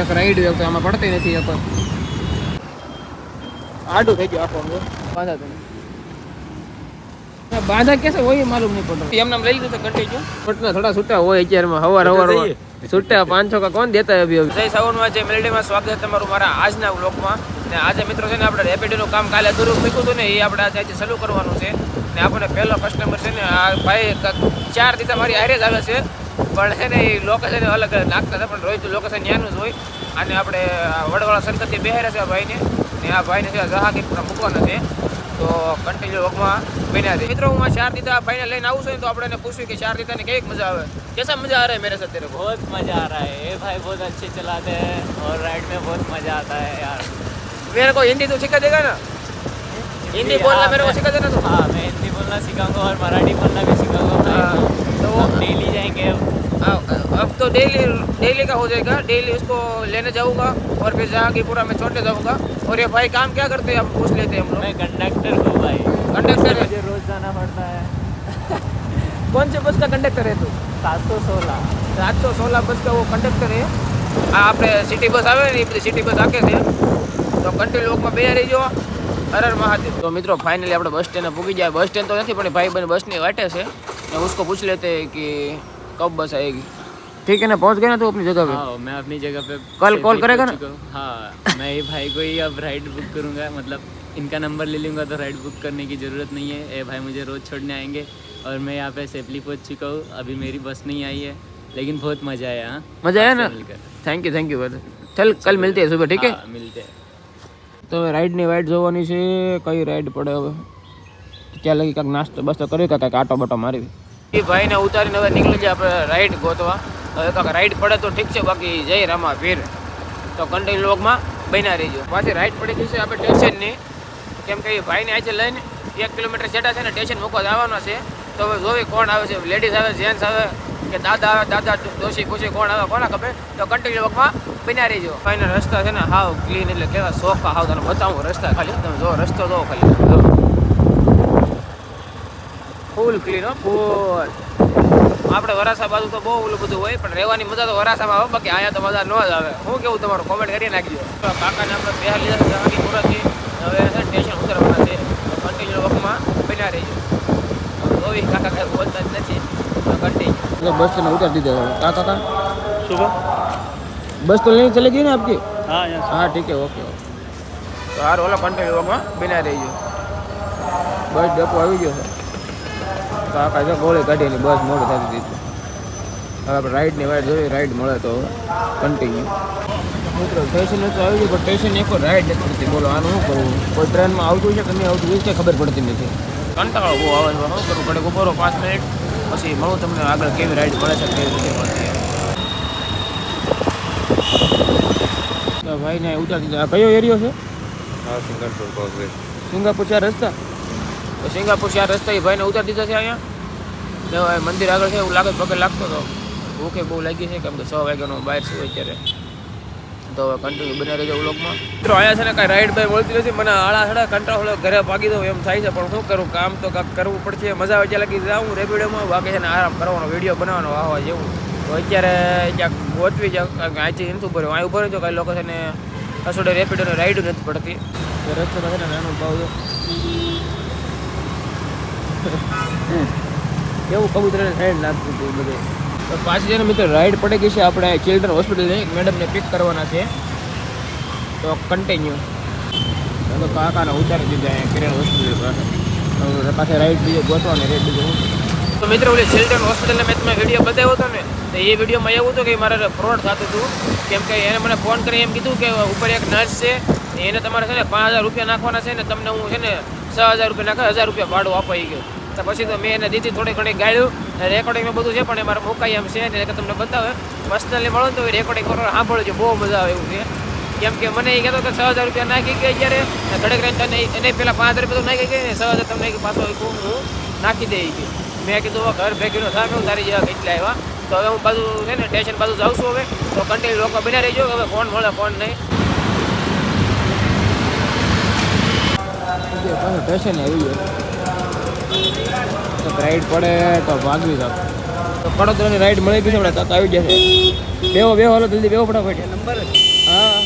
એક રાઈડ એક તો આમાં પડતી નથી એક આડું થઈ ગયું આખો બાંધા તને બાંધા कैसे वही मालूम नहीं पड़ रहा हम लई लीधું તો कंटिन्यू पटना थोड़ा छूटा હોય અત્યારમાં હવાર છૂટા 500 का कौन देता है अभी जय સાવનમાં જે મેલેડીમાં સ્વાગત છે તમારું મારા આજના વ્લોગમાં ને આજે મિત્રો છે ને આપણે રેપિડોનું કામ કાલે અધૂરું મૂક્યું હતું ને એ આપણે આજે ચાલુ કરવાનું છે ને આપણને પહેલો કસ્ટમર છે ને આ ભાઈ 4 દીધા મારી હારે જ આવે છે પણ છે ને એ લોકેશન અલગ નાખતા હતા પણ રોજ લોકેશન ન્યાનું જ હોય અને આપણે વડવાળા સંકટથી બેહાર્યા છે આ ભાઈને ને આ ભાઈને છે જહાંગીરપુરા મૂકવાના છે તો કન્ટિન્યુ વર્કમાં બન્યા છે મિત્રો હું 4 દીધા ભાઈને લઈને આવું છું તો આપણે એને પૂછ્યું કે 4 દીધા ને કેવી મજા આવે कैसा मजा आ रहा है मेरे साथ तेरे को बहुत मजा आ रहा है ये भाई बहुत अच्छे चलाते हैं और राइड में बहुत मजा आता है यार मेरे को हिंदी तो सिखा देगा ना हिंदी बोलना मेरे को सिखा देना तो हाँ मैं हिंदी बोलना सिखाऊंगा और मराठी बोलना भी सिखाऊंगा तो वो डेली जाएंगे अब तो डेली का हो जाएगा डेली उसको लेने जाऊंगा और फिर जहांगीरपुरा में छोड़ने जाऊंगा और ये भाई काम क्या करते हैं हम पूछ लेते हैं हम लोग मैं कंडक्टर हूँ भाई कंडक्टर मुझे रोज जाना पड़ता है कौन से बस का कंडक्टर है तू 716 बस का वो कंडक्टर है हाँ આપણે સિટી બસ આવે ને એ બધી સિટી બસ આકે છે તો કન્ટિન્યુ લોકમાં બે રહીજો હર મહાદેવ તો મિત્રો ફાઇનલી આપણે બસ સ્ટેન્ડ પૂગી ગયા બસ સ્ટેન્ડ તો નથી પણ ભાઈ બને બસની વાટે છે मैं उसको पूछ लेते हैं कि कब बस आएगी ठीक है ना पहुंच गए ना तो अपनी जगह पे हाँ मैं अपनी जगह पे कल कॉल करेगा ना हाँ मैं ये भाई को ही अब राइड बुक करूँगा मतलब इनका नंबर ले लूँगा तो राइड बुक करने की ज़रूरत नहीं है ये भाई मुझे रोज़ छोड़ने आएंगे और मैं यहाँ पे सेफली पहुँच चुका हूँ अभी मेरी बस नहीं आई है लेकिन बहुत मज़ा आया हाँ मज़ा आया ना थैंक यू ब्रदर चल कल मिलते हैं सुबह ठीक है मिलते हैं તો હવે રાઈડની વાઈડ જોવાની છે કઈ રાઈડ પડે હવે ત્યાં લગી કાંઈક નાસ્તો બસ્તો કર્યો કાંઈક આટો બટો મારી એ ભાઈને ઉતારીને હવે નીકળી જાય આપણે રાઈડ ગોતવા હવે કાંઈક રાઈડ પડે તો ઠીક છે બાકી જય રામા વીર તો કન્ટિન્યુ વ્લોગમાં બન્યા રહીજો પાછી રાઈડ પડી ગઈ છે આપણે સ્ટેશનની કેમ કે એ ભાઈને આજે લઈને 1 કિલોમીટર સેટા છે ને સ્ટેશન મૂકવા જવાના છે તો હવે જોવી કોણ આવે છે લેડીઝ આવે જેન્ટ્સ આવે કે દાદા આવે દાદા ડોશી ખુશી કોણ આવે કોના ખબર તો કન્ટિન્યુ વર્કમાં બન્યા રહીજો ફાઇનલ રસ્તા છે ને હાવ ક્લીન એટલે કેવા સોફા હાવ તને બતાવું રસ્તા ખાલી તમે જો રસ્તો જો ખાલી જો ફૂલ ક્લીન હો ફૂલ આપણે વરાસા બાજુ તો બહુ ઓલું બધું હોય પણ રહેવાની મજા તો વરાસામાં આવે બાકી અહીંયા તો મજા ન જ આવે હું કેવું તમારું કોમેન્ટ કરી નાખજો કાકાને આપણે બેહાર લીધા છે જહાંગીરપુરાથી હવે સ્ટેશન ઉતરવાના છે કન્ટિન્યુ વર્કમાં બન્યા રહીજો જોવી કાકા કાંઈ બોલતા જ નથી कंटिन्यू बस से उतार दीजिए कहाँ कहाँ सुबह बस तो लेने चलेगी ना आपकी हाँ हाँ ठीक है ओके तो यार ओला कंटिन्यू में बिना रही बस डेपो આવી ગયો છે કાકા જો ગોળી કાઢીની બસ મોડી થતી હતી હવે આપણે રાઈડની વાઈડ જોઈએ રાઈડ મળે તો કન્ટિન્યુ મિત્રો સ્ટેશન તો આવી ગયું પણ સ્ટેશન એક રાઈડ નથી પડતી બોલો આનું શું કરવું કોઈ ટ્રેનમાં આવતું છે કે નહીં આવતું એ કંઈ ખબર પડતી નથી કંટાળો બહુ આવે છે શું કરવું પડે ઉભો 5 મિનિટ પછી મળું તમને આગળ કેવી રાઈડ મળે છે કેવી રીતે મળતી તો ભાઈને ઉતારી દીધા કયો એરિયો છે હા સિંગાપુર કોઝવે સિંગાપુર 4 રસ્તા તો સિંગાપુર 4 રસ્તા એ ભાઈને ઉતારી દીધા છે અહીંયા તો મંદિર આગળ છે એવું લાગે પગે લાગતો હતો ભૂખે બહુ લાગી છે કેમ કે 6 વાગ્યાનો બહાર છે અત્યારે તો કન્ટિન્યુ બને રહેજો વ્લોગમાં મિત્રો અહીંયા છે ને કાંઈ રાઈડ ભાઈ મળતી નથી મને આળા હડા કંટાળો ઘરે ભાગી દઉં એમ થાય છે પણ શું કરું કામ તો કાંઈક કરવું પડશે મજા આવે ત્યાં લગી જાઉં રેપિડોમાં બાકી છે ને આરામ કરવાનો વિડીયો બનાવવાનો વાહવા જેવું તો અત્યારે ક્યાંક ગોતવી જાય અહીંથી નથી ઉભો રહ્યો અહીં ઉભો રહ્યો તો કાંઈ લોકો છે ને કસોડે રેપિડોને રાઈડ નથી પડતી તો રસ્તામાં છે ને નાનું ભાવ એવું કબૂતરને સાઈડ નાખતું હતું બધું તો પાછી છે ને મિત્રો રાઈડ પડી ગઈ છે આપણે ચિલ્ડ્રન હોસ્પિટલ મેડમને પિક કરવાના છે તો કન્ટિન્યુ તો કાકાને ઉતારી દીધા અહીંયા કિરણ હોસ્પિટલ પાસે પાસે રાઈડ બીજો ગોતવાની રેટ બીજો તો મિત્રો ઓલી ચિલ્ડ્રન હોસ્પિટલને મેં તમે વિડીયો બતાવ્યો હતો ને તો એ વિડીયોમાં એવું હતું કે મારે ફ્રોડ થતું હતું કેમ કે એને મને ફોન કરી એમ કીધું કે ઉપર એક નર્સ છે એને તમારે છે ને 5000 રૂપિયા નાખવાના છે ને તમને હું છે ને 6000 રૂપિયા નાખે 1000 રૂપિયા ભાડું અપાઈ ગયું તો પછી તો મેં એને દીધી થોડી ઘણી ગાળ્યું રેકોર્ડિંગમાં બધું છે પણ મારે મુકાઈ એમ છે ને તમને બતાવે પર્સનલી મળો તો રેકોર્ડિંગ કરો સાંભળજો બહુ મજા આવે એવું છે કેમ કે મને એ કહેતો કે 6000 રૂપિયા નાખી ગયા જ્યારે ઘડેક રહીને તને એને પહેલાં 5000 રૂપિયા તો નાખી ગઈ ને 6000 તમને પાછો હું નાખી દઈ ગઈ મેં કીધું ઘર ભેગીનો સામે હું તારી જેવા કેટલા આવ્યા તો હવે હું બાજુ છે ને સ્ટેશન બાજુ જાઉં છું હવે તો કન્ટિન્યુ લોકો બન્યા રહીજો હવે ફોન મળે ફોન નહીં સ્ટેશન આવી ગયો તો રાઈડ પડે તો ભાગવી જાવ તો વડોદરાની રાઈડ મળી ગઈ છે આપણે કાકા આવી જશે બેહો બેહો હાલો જલ્દી બેહો ફટાફટ नंबर हाँ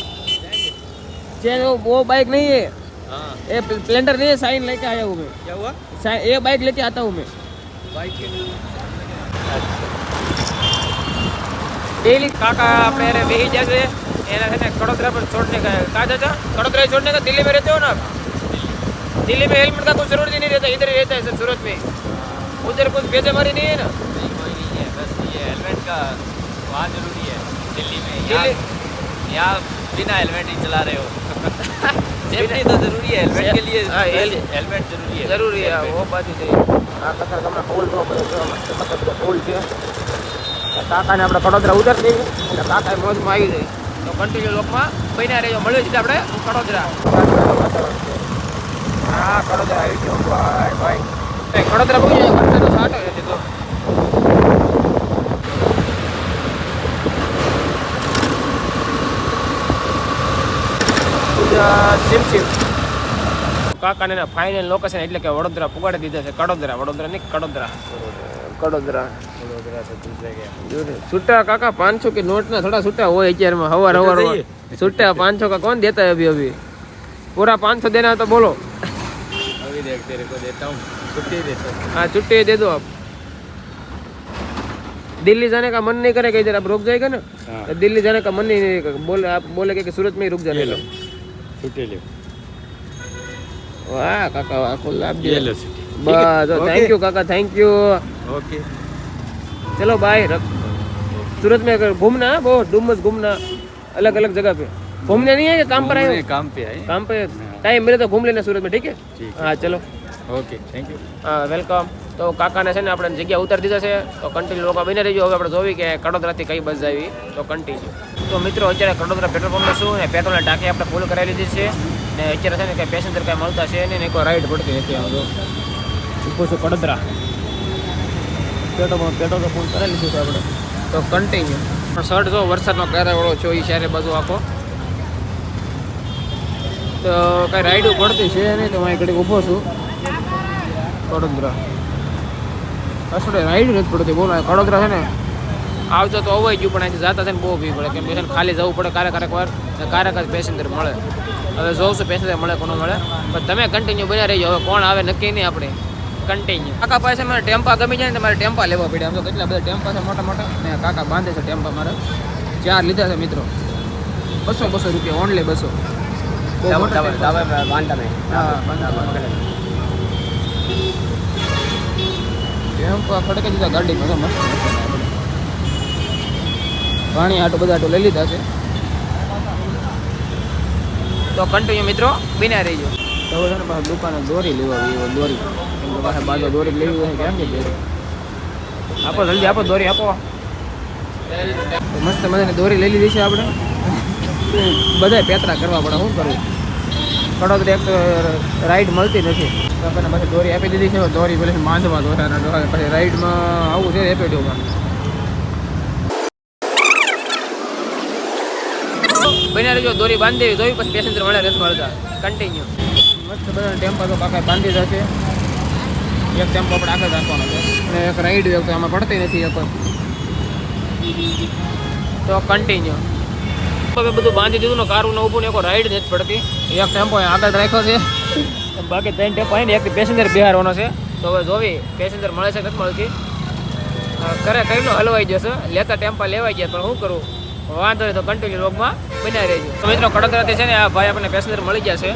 चेन वो बाइक नहीं है हाँ ये स्प्लेंडर नहीं है साइन लेके आया हूँ मैं क्या हुआ ये बाइक लेके आता हूँ मैं बाइक के डेली काका अपने अरे वही जैसे एना है ना कड़ोदरा पर छोड़ने का है कहाँ चाचा कड़ोदरा छोड़ने का दिल्ली में रहते हो ना आप दिल्ली में हेलमेट का कुछ जरूरत ही नहीं रहता इधर ही रहता है सर सूरत में उधर कुछ बेचमारी नहीं है ना नहीं कोई नहीं है बस ये हेलमेट का वहाँ जरूरी है दिल्ली में दिल्ली यहाँ बिना हेलमेट ही चला रहे हो सेफ्टी तो जरूरी है हेलमेट के लिए हाँ, हेलमेट जरूरी है जरूरी है वो बात ही सही આ કથા તમને ફૂલ નો પડે છે મસ્ત મસ્ત ફૂલ છે કાકાને આપણે કડોદરા ઉતરતી એટલે કાકા મોજમાં આવી જાય તો કન્ટિન્યુ લોકમાં બન્યા રહેજો મળીએ છીએ આપણે કડોદરા હા કડોદરા આવી ગયો ભાઈ ભાઈ કડોદરા બહુ વરસાદનો છાંટો નથી તો સિમ સિમ કાકાને ફાઇનલ લોકેશન એટલે કે વડોદરા પુગાડી દીધા છે કડોદરા વડોદરા નહીં કડોદરા કડોદરા वडोदरा से दूसरे गए छुट्टा काका 500 के नोट ना थोड़ा छुट्टा हो यार में हवा हवा छुट्टा 500 का कौन देता है अभी अभी पूरा 500 देना है तो बोलो अभी देख तेरे को देता हूँ छुट्टी देता हूँ हाँ छुट्टी दे दो आप दिल्ली जाने का मन नहीं करेगा इधर आप रुक जाएगा ना हाँ। तो दिल्ली जाने का मन नहीं करेगा बोले आप बोलेगे कि सूरत में ही रुक जाने लो छुट्टी ले वाह काका वाह फुल लाभ ये दिया लो छुट्टी बस थैंक यू काका थैंक यू ओके चलो बाय रख सूरत में अगर घूमना बहुत डुमस घूमना अलग अलग जगह पे घूमने नहीं है कि काम पर आए हो? काम पे आए काम पे टाइम मिले तो घूम लेना सूरत में ठीक है ठीक हाँ चलो ओके थैंक यू હા વેલકમ તો કાકાને છે ને આપણે જગ્યા ઉતારી દીધા છે તો કન્ટિન્યુ લોકો બની રહીજો હવે આપણે જોવી કે કડોદરાથી કઈ બસ આવી તો કન્ટિન્યુ તો મિત્રો અત્યારે કડોદરા પેટ્રોલ પંપે શું ને પેટ્રોલની ટાંકી આપણે ફૂલ કરાવી લીધી છે ને અત્યારે છે ને કંઈ પેસેન્જર કાંઈ મળતા છે નહીં ને કોઈ રાઈડ પડતી નથી આમ જો ઊભો છું કડોદરા પેટ્રોલ તો ફૂલ કરાવી લીધું છે આપણે તો કન્ટિન્યુ પણ શર્ટ જો વરસાદનો કારાવાળો છો એ ચારે બાજુ આખો તો કાંઈ રાઈડો પડતી છે નહીં તો હું અહીં ઘડીક ઊભો છું કડોદરા અસડે રાઈડ નથી પડતી બોલો કડોદરા છે ને આવતો તો અવાઈ ગયું પણ અહીંથી જતા છે ને બહુ ભીડ પડે કેમ કે છે ને ખાલી જવું પડે ક્યારેક વાર ક્યારેક પેસેન્જર મળે હવે જોઉં છું પેસેન્જર મળે કોનો મળે પણ તમે કન્ટિન્યુ બન્યા રહીજો હવે કોણ આવે નક્કી નહીં આપણે કન્ટિન્યુ કાકા પાસે મારે ટેમ્પા ગમી જાય ને મારે ટેમ્પા લેવા પડ્યા આમ તો કેટલા બધા ટેમ્પા છે મોટા મોટા ને કાકા બાંધે છે ટેમ્પા મારે 4 લીધા છે મિત્રો 200 રૂપિયા ઓનલી 200 ટેમ્પા ખડકે દીધા ગાડીમાં તો મસ્ત પાણી આટો બધા આટો લઈ લીધા છે તો કન્ટિન્યુ મિત્રો બિના રહીજો તો હવે છે ને પાછા દુકાને દોરી લેવા આવી દોરી કેમ કે પાછા બાજુ દોરી લેવી હોય કેમ કે આપો જલ્દી આપો દોરી આપો તો મસ્ત મજાની દોરી લઈ લીધી છે આપણે બધાય પેતરા કરવા પડે શું કરવું કડોદરા એક તો રાઈડ મળતી નથી તો આપણને પછી દોરી આપી દીધી છે દોરી પેલી માંધવા દોરા પછી રાઈડમાં આવું છે રેપિડોમાં બન્યા રહેજો દોરી બાંધી દેવી જોઈ પછી પેસેન્જર મળે નથી મળતા કન્ટિન્યુ મસ્ત બધા ટેમ્પો તો કાકા બાંધી જશે એક ટેમ્પો આપણે આગળ રાખવાનો છે અને એક રાઈડ તો આમાં પડતી નથી એક તો કન્ટિન્યુ હવે બધું બાંધી દીધું ને કારું ને ઊભું ને એક રાઈડ નથી પડતી એક ટેમ્પો આગળ રાખ્યો છે બાકી 3 ટેમ્પો અહીં ને એક પેસેન્જર બિહારવાનો છે તો હવે જોવી પેસેન્જર મળે છે નથી મળતી કરે કરીને હલવાઈ જશે લેતા ટેમ્પા લેવાઈ ગયા પણ શું કરું વાંધો નહીં તો કન્ટિન્યુ રોગમાં બન્યા રહેજો તો મિત્રો કડોદરાથી છે ને આ ભાઈ આપણને પેસેન્જર મળી ગયા છે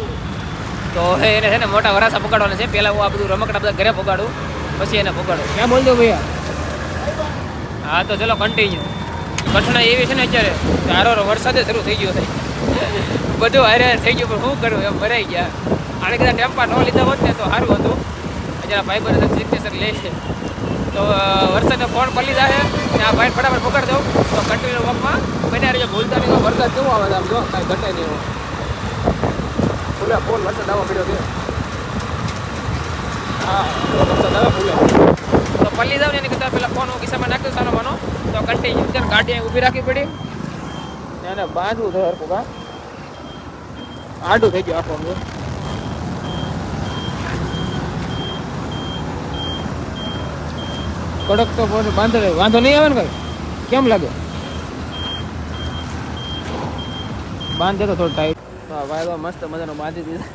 તો હવે એને છે ને મોટા વરાસા પકડવાના છે પહેલાં હું આ બધું રમકડા બધા ઘરે પગાડું પછી એને પગાડું ક્યાં બોલ દો ભૈયા હા તો ચલો કન્ટિન્યુ કઠણાઈ એવી છે ને અત્યારે હારો વરસાદે શરૂ થઈ ગયો છે બધું હારે થઈ ગયું પણ શું કરું એમ ભરાઈ ગયા આને કદાચ ટેમ્પા ન લીધા હોત ને તો સારું હતું અત્યારે ભાઈ બને સિગ્નેચર લે છે તો વરસાદનો ફોન પલી જાય ને આ ભાઈ ફટાફટ પકડ દઉં તો કન્ટિન્યુ વોકમાં બન્યા રહેજો ભૂલતા નહીં વરસાદ કેવો આવે આમ જો કાંઈ ઘટે નહીં એવો ફૂલે ફૂલ વરસાદ આવવા પડ્યો છે હા વરસાદ આવે ફૂલે તો પલ્લી જાવ ને એની કરતાં પેલા ફોન ખિસ્સામાં નાખ્યો સાનો માનો તો કન્ટિન્યુ ત્યારે ગાડી અહીં ઊભી રાખવી પડી એને બાંધવું છે હરકું કા આડું થઈ ગયું આખો કડક તો બાંધે વાંધો નહીં આવે ને કઈ કેમ લાગે બાંધે તો થોડું ટાઈટ ભાઈ મસ્ત મજાનો બાંધી દીધા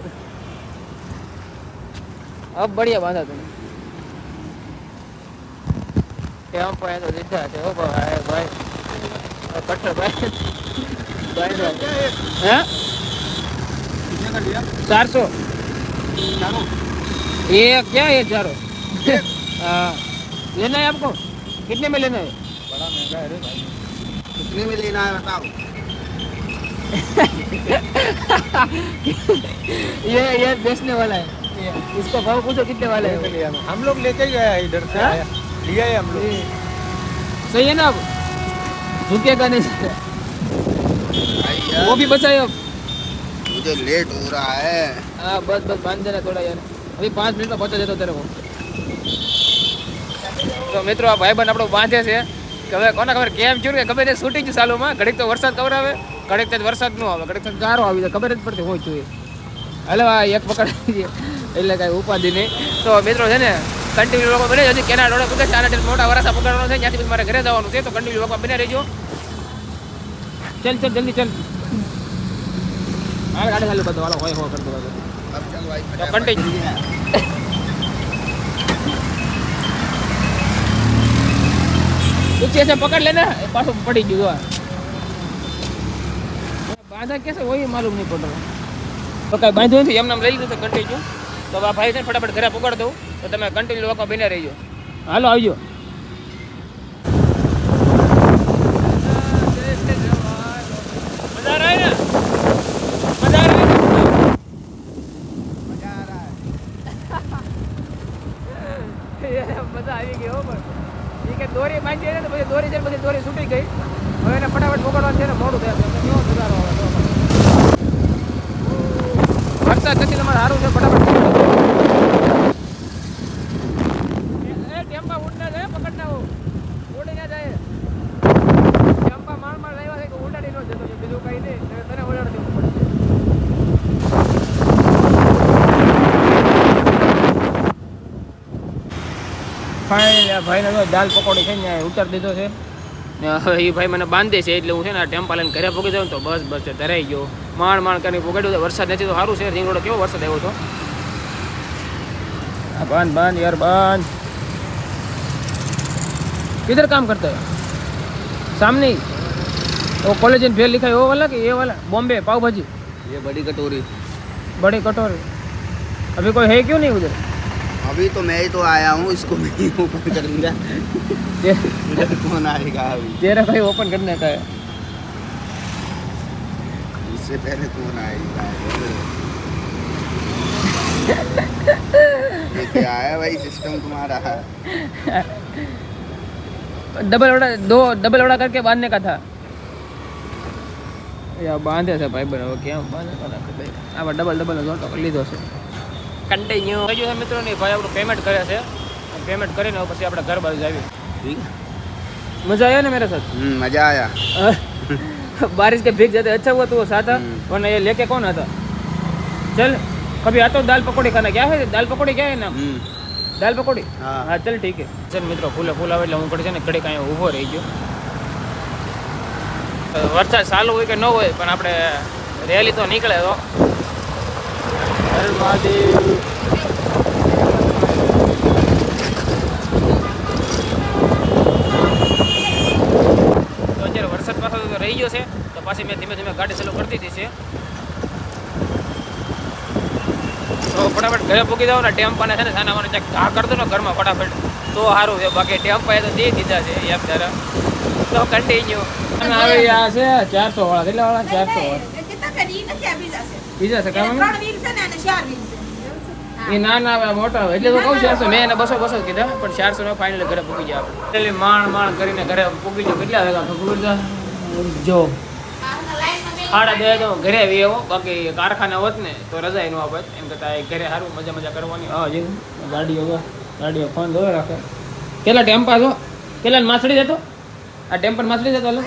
अब बढ़िया बांधा तुमने टेम्पो है तो दिखा है ओ भाई भाई कट्टर भाई हैं कितने का लिया 400 ये क्या है चारों हाँ लेना है आपको कितने में लेना है बड़ा महंगा है रे भाई कितने में लेना है बताओ ये बेचने वाला है इसका भाव पूछो कितने वाले है हम लोग लेके गए इधर से आया लिया है हम लोग सही है ना अब झुकेगा नहीं वो भी बचा है अब मुझे लेट हो रहा है हाँ बस बस बांध देना थोड़ा यार अभी 5 मिनट में पहुंचा देता तेरे को तो मित्रों आ भाई बहन આપણો બાંધે છે કે હવે કોને ખબર કેમ થયું કે ખબર છે શૂટિંગ ચાલુમાં ઘડીક તો વરસાદ કવર આવે ઘડીક તો વરસાદ ન આવે ઘડીક તો ગારો આવી જાય ખબર જ પડતી હોય જોઈએ હાલો આ એક પકડી એટલે કાંઈ ઉપાધિ નહીં તો મિત્રો છે ને કન્ટિન્યુ લોકો બને હજી કેના રોડે પૂછે આના મોટા વરસા પકડવાનો છે ત્યાંથી મારે ઘરે જવાનું છે તો કન્ટિન્યુ લોકો બને રહેજો ચલ ચલ જલ્દી ચલ હાલ ગાડી ચાલુ કરતો હાલો હોય હો કરતો अब चल भाई तो कंटिन्यू कुछ ऐसे पकड़ लेना पासो पड़ी गई बांधा कैसे वही मालूम नहीं पड़ रहा तो कहीं बांधो नहीं एम नाम लई लीधું कंटिन्यू तो आ भाई से फटाफट घरे पकड़ दो तो તમે कंटिन्यू લોકો બને રહીજો હાલો આવજો મજા આવે ને મજા આવે મજા આવી ગઈ હો પણ એ કે દોરી બાંધી ને તો પછી દોરી જઈને પછી દોરી છૂટી ગઈ હવે એને ફટાફટ પકડવાનું છે ને મોડું થાય તો કેવો સુધારો આવે વરસાદ નથી તમારે સારું છે ફટાફટ એ ટેમ્પા ઉડના જાય પકડ ના ઉડી ના જાય ટેમ્પા માર માર લાવ્યા છે કે ઉડાડી ન જતો બીજું કઈ નહીં તને ઉડાડી દેવું પડે ભાઈને તો દાલ પકોડી છે ને ઉતારી દીધો છે ને હવે એ ભાઈ મને બાંધે છે એટલે હું છે ને ટેમ્પા લઈને ઘરે પહોંચી જાઉં તો બસ બસ ધરાઈ ગયો માણ કરીને પકડ્યું વરસાદ નથી તો સારું છે રીંગ રોડ કેવો વરસાદ આવ્યો હતો बांध बांध यार बांध किधर काम करता है सामने ही वो कॉलेज इन फेल लिखा है वो वाला कि ये वाला बॉम्बे पाव भाजी ये बड़ी कटोरी बड़ी कटोरी अभी कोई है क्यों नहीं उधर अभी तो मैं ही तो आया हूँ इसको मैं ही ओपन करूँगा इधर कौन आएगा अभी तेरा भाई ओपन करने का है इससे पहले कौन आएगा ये क्या है भाई सिस्टम तुम्हारा डबल ओड़ा करके बांधने का था या बांधे છે ભાઈ બરાબર કેમ બાંધે આ ડબલ જોટો લીધો છે કન્ટિન્યુ થઈ ગયું છે મિત્રો ને ભાઈ આપણું પેમેન્ટ કરે છે પેમેન્ટ કરીને પછી આપણે ઘર બાજુ જાવી ठीक मजा आया ना मेरे साथ मजा आया बारिश के भीग जाते अच्छा हुआ तो वो साथ था वरना ये लेके कौन आता चल कभी आता दाल पकौड़ी खाना क्या है दाल पकौड़ी क्या है नाम दाल पकौड़ी हाँ હા ચાલ ઠીક છે ચાલ મિત્રો ફૂલે ફૂલ આવે એટલે હું કડી છે ને કડી કાંઈ ઊભો રહી ગયો વરસાદ ચાલુ હોય કે ન હોય પણ આપણે રેલી તો નીકળે તો હર મહાદેવ તો અત્યારે વરસાદ પાછો રહી ગયો છે તો પાછી મેં ધીમે ધીમે ગાડી ચાલુ કરી દીધી છે તો ફટાફટ ઘરે પૂકી જાવ ને ટેમ્પાને છે ને સાના મને ક્યાંક ઘા કરી દો ને ઘરમાં ફટાફટ તો સારું છે બાકી ટેમ્પા એ તો દે દીધા છે એમ જરા તો કન્ટિન્યુ આવે આ છે 400 વાળા કેટલા વાળા 400 વાળા બીજા છે કામ એ ના આવે મોટા હોય એટલે તો કહું 400 મેં એને 200 કીધા પણ 400 નો ફાઇનલ ઘરે પૂકી જાય આપણે એટલે માણ કરીને ઘરે પૂકી જાય કેટલા વાગ્યા ખબર જો 8:30 તો ઘરે આવી આવો બાકી કારખાના હોત ને તો રજા એનું આપત એમ કરતા ઘરે સારું મજા કરવાની હા જી ગાડીઓ ફોન ધોવે રાખે કેટલા ટેમ્પા છો કેટલા માછડી જતો આ ટેમ્પર માછડી જતો હાલો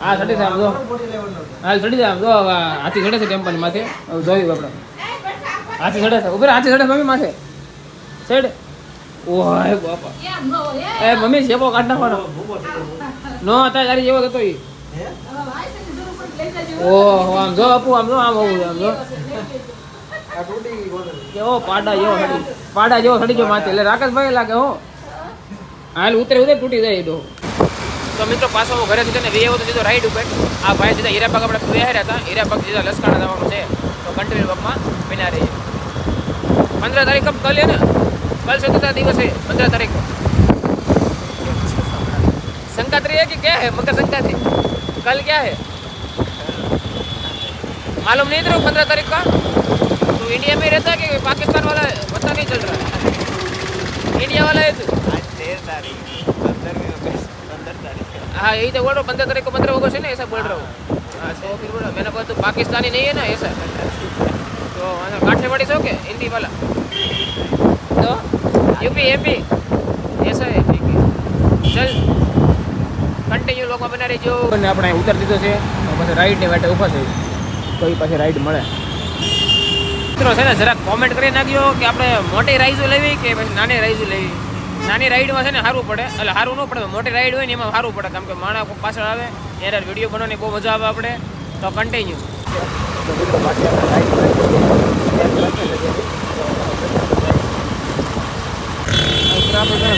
હા ચડી જાય જો હાલ ચડી જાય જો હાથી ચડે છે ટેમ્પર માથે જોયું આપણે હાથી ચડે છે ઉપર હાથી ચડે મમ્મી માથે ચડ ઓય બાપા એ મમ્મી જેવો કાઢ નાખવાનો નો હતા તારી જેવો હતો ઈ ઓહો આમ જો આપું આમ જો આમ હોવું આમ જો કેવો પાડા જેવો સડી ગયો માથે એટલે રાકેશભાઈ લાગે હો હાલ ઉતરે તૂટી જાય એડો તો મિત્રો પાછો હું ઘરે ને વે તો સીધો રાઈડ ઉપર આ ભાઈ સીધા હીરાબાગ આપણે બેહાર્યા હતા હીરાબાગ સીધા લસકાણા જવાનું છે તો કન્ટિન્યુ વર્કમાં બિના રહીએ 15 તારીખ કબ કલ है ना कल स्वतंत्रता दिवस है 15 तारीख को संक्रांति है कि क्या है मकर संक्रांति कल क्या है मालूम नहीं तेरे को 15 तारीख का तो इंडिया में रहता है कि पाकिस्तान वाला है पता नहीं चल रहा है इंडिया वाला है तू आज 13 तारीख 15 तारीख हाँ यही तो बोल रहा हूँ 15 तारीख को 15 अगस्त है ना ऐसा बोल रहा हूँ हाँ तो फिर बोला मैंने बोला तू पाकिस्तानी नहीं है ना ऐसा तो काठियावाड़ी से हो क्या हिंदी वाला तो यूपी एमपी ऐसा है ठीक है चल કન્ટિન્યુ લોકો બના રહેજો અને આપણે ઉતર દીધો છે પછી રાઈડની વાટે ઊભા છે તો એ પાછી રાઈડ મળે મિત્રો છે ને જરાક કોમેન્ટ કરી નાખજો કે આપણે મોટી રાઈડો લેવી કે પછી નાની રાઈડો લેવી નાની રાઈડમાં છે ને સારું પડે એટલે સારું ન પડે મોટી રાઈડ હોય ને એમાં સારું પડે કેમ કે માણસ પાછળ આવે ત્યારે વિડીયો બનાવવાની બહુ મજા આવે આપણે તો કન્ટિન્યુ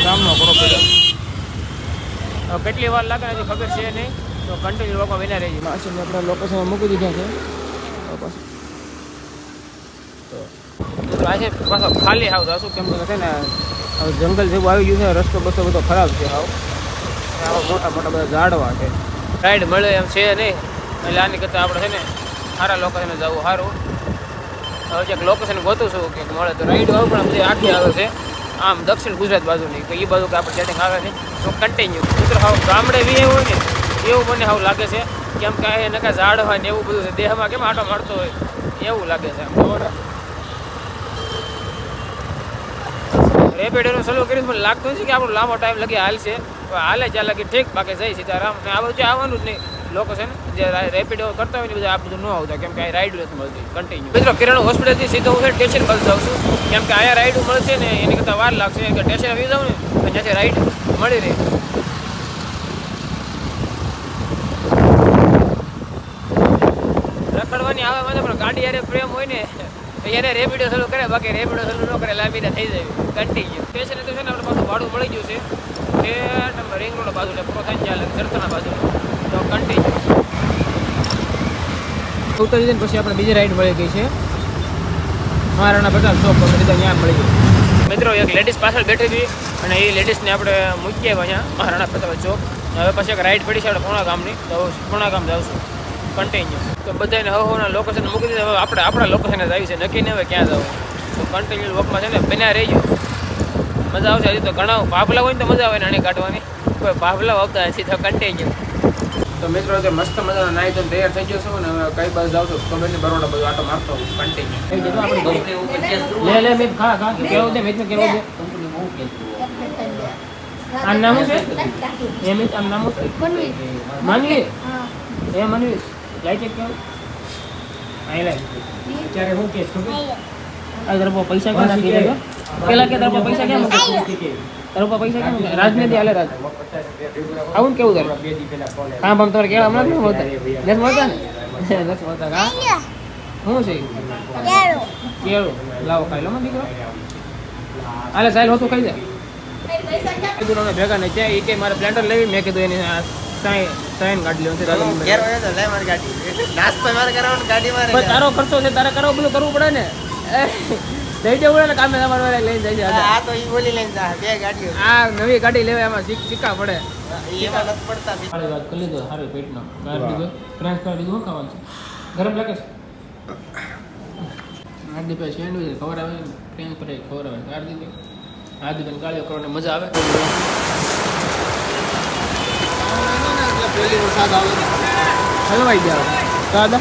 સામનો કરો પડ્યો કેટલી વાર લાગે હજી ખબર છે નહીં તો કન્ટિન્યુ લોકો વિના રહી માસીને આપણે લોકેશન મૂકી દીધા છે તો આજે પાછો ખાલી હાવ તો શું કેમ છે ને હવે જંગલ જેવું આવી ગયું છે રસ્તો બસ્તો બધો ખરાબ છે હાવ આવા મોટા મોટા બધા ઝાડવા છે રાઈડ મળે એમ છે નહીં એટલે આની કરતાં આપણે છે ને સારા લોકેશને જવું સારું હવે જે લોકેશન ગોતું છું કે મળે તો રાઈડ આવે પણ બધી આખી આવે છે આમ દક્ષિણ ગુજરાત બાજુની તો એ બાજુ કે આપણે સેટિંગ આવે નહીં તો કન્ટિન્યુ મિત્રો હાવ ગામડે બી એવું હોય ને એવું મને હાવ લાગે છે કેમ કે એ નકા ઝાડ હોય ને એવું બધું છે દેહમાં કેમ આટો મારતો હોય એવું લાગે છે રેપિડોનું ચાલુ કર્યું મને લાગતું નથી કે આપણો લાંબો ટાઈમ લગી હાલશે હાલે ત્યાં લગી ઠીક બાકી જઈ સીતારામ ને આ બધું આવવાનું જ નહીં લોકો છે ને જે રેપિડો કરતા હોય ને બધા આ બધું ન આવતા કેમ કે આ રાઈડ નથી મળતી કન્ટિન્યુ મિત્રો કિરણ હોસ્પિટલથી સીધો હું સ્ટેશન બસ જાઉં છું કેમ કે અહીંયા રાઈડ મળશે ને એની કરતાં વાર લાગશે કે સ્ટેશન આવી જાઉં ને તો ત્યાંથી રાઈડ મળી રહે રખડવાની આવે મને પણ ગાડી યારે પ્રેમ હોય ને તો એને રેપિડો ચાલુ કરે બાકી રેપિડો ચાલુ ન કરે લાંબીને થઈ જાય કન્ટિન્યુ સ્ટેશન તો છે ને આપણે પાછું ભાડું મળી ગયું છે તે નંબર રિંગ રોડ બાજુ પૂરો થાય ત્યાં ચરતના બાજુ તો કન્ટિન્યુ ઉતરી જઈને પછી આપણે બીજી રાઈડ મળી ગઈ છે મહારાણા પ્રતાપ ચોક ત્યાં મળી ગઈ મિત્રો એક લેડીઝ પાછળ બેઠી હતી અને એ લેડીઝને આપણે મૂકી આવ્યા અહીંયા મહારાણા પ્રતાપ ચોક હવે પછી એક રાઈડ પડી છે આપણે પૂર્ણા ગામની તો પૂર્ણા ગામ જાઉં કન્ટિન્યુ તો બધાને હવના લોકેશન મૂકી દીધું હવે આપણે આપણા લોકેશને જ આવી છે નક્કી નહીં હવે ક્યાં જવું તો કન્ટિન્યુ વોકમાં છે ને બન્યા રહીજો મજા આવશે હજી તો ઘણા ભાભલા હોય ને તો મજા આવે નાની કાઢવાની કોઈ ભાભલા આવતા નથી તો કન્ટિન્યુ તો મિત્રો જે મસ્ત મજાનો નાઈ તો તૈયાર થઈ ગયો છું ને હવે કઈ બાજુ જાઉં છું ખબર નહીં બરોડા બધું આટો મારતો હું કન્ટિન્યુ લે મેં ખા કેવું છે મેં કેવું છે આ નામ છે એમ આમ નામ છે માનવી એ માનવી લાઈ ચેક કેવું આઈ લાઈ ત્યારે હું કેસ ખબર આ તરફ પૈસા ક્યાં નાખી દેજો પેલા કે તરફ પૈસા ક્યાં મૂકે તરફ પૈસા ક્યાં મૂકે રાજનીતિ હાલે રાજ આવું કેવું તારે કામ બામ તમારે કેળા હમણાં નથી મળતા નથી મળતા ને નથી મળતા કા શું છે કેળું લાવો ખાઈ લો દીકરો હાલે સાહેબ હોતું ખાઈ જાય કીધું ભેગા નહીં ત્યાં એ કે મારે પ્લેન્ટર લેવી મેં કીધું એની સાઈન ગાડી લેવું તારો ખર્ચો છે તારે કરવો બધું કરવું પડે ને જઈ જવું પડે ને કામે તમારે લઈને જઈ જાય આ તો ઈ બોલી લઈને જા બે ગાડીઓ આ નવી ગાડી લેવા એમાં સિક્કા પડે એમાં નથી પડતા સારી વાત કરી લીધો સારી પેટનો ગાર દીધો ફ્રેન્ચ કરી દીધું ખાવાનું છે ગરમ લાગે છે આ દીપે સેન્ડવિચ ખબર આવે ફ્રેન્ચ ફ્રાઈ ખબર આવે ગાર દીધો આ દીપે ગાળીઓ કરવાની મજા આવે હલવાઈ ગયા દાદા